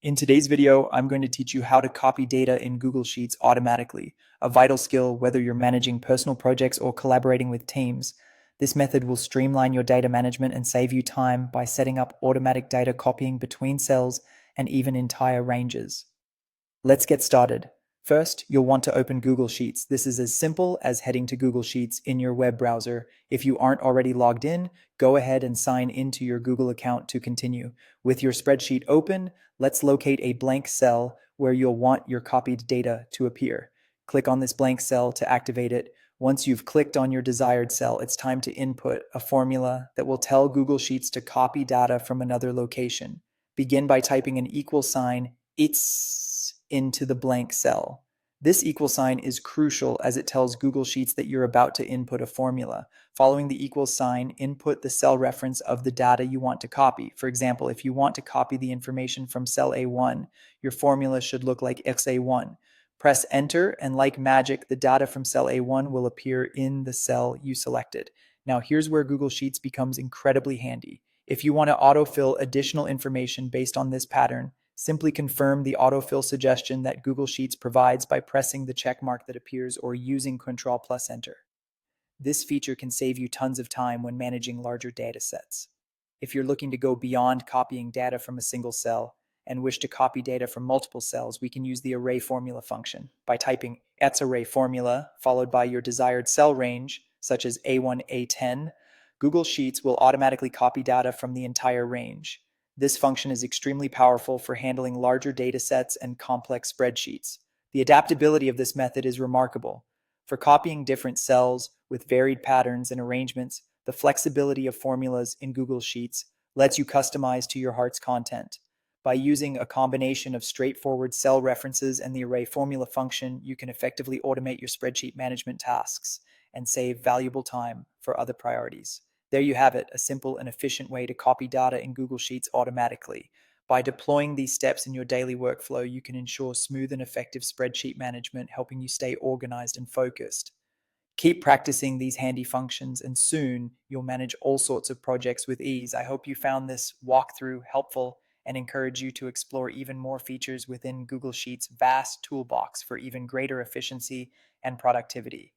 In today's video, I'm going to teach you how to copy data in Google Sheets automatically, a vital skill whether you're managing personal projects or collaborating with teams. This method will streamline your data management and save you time by setting up automatic data copying between cells and even entire ranges. Let's get started. First, you'll want to open Google Sheets. This is as simple as heading to Google Sheets in your web browser. If you aren't already logged in, go ahead and sign into your Google account to continue. With your spreadsheet open, let's locate a blank cell where you'll want your copied data to appear. Click on this blank cell to activate it. Once you've clicked on your desired cell, it's time to input a formula that will tell Google Sheets to copy data from another location. Begin by typing an equal sign, it's into the blank cell. This equal sign is crucial as it tells Google Sheets that you're about to input a formula. Following the equal sign, input the cell reference of the data you want to copy. For example, if you want to copy the information from cell A1, your formula should look like XA1. Press enter, and like magic, the data from cell A1 will appear in the cell you selected. Now, here's where Google Sheets becomes incredibly handy. If you want to autofill additional information based on this pattern, simply confirm the autofill suggestion that Google Sheets provides by pressing the check mark that appears or using Ctrl plus Enter. This feature can save you tons of time when managing larger data sets. If you're looking to go beyond copying data from a single cell and wish to copy data from multiple cells, we can use the array formula function. By typing array formula followed by your desired cell range, such as A1, A10, Google Sheets will automatically copy data from the entire range. This function is extremely powerful for handling larger data sets and complex spreadsheets. The adaptability of this method is remarkable. For copying different cells with varied patterns and arrangements, the flexibility of formulas in Google Sheets lets you customize to your heart's content. By using a combination of straightforward cell references and the array formula function, you can effectively automate your spreadsheet management tasks and save valuable time for other priorities. There you have it, a simple and efficient way to copy data in Google Sheets automatically. By deploying these steps in your daily workflow, you can ensure smooth and effective spreadsheet management, helping you stay organized and focused. Keep practicing these handy functions, and soon you'll manage all sorts of projects with ease. I hope you found this walkthrough helpful and encourage you to explore even more features within Google Sheets' vast toolbox for even greater efficiency and productivity.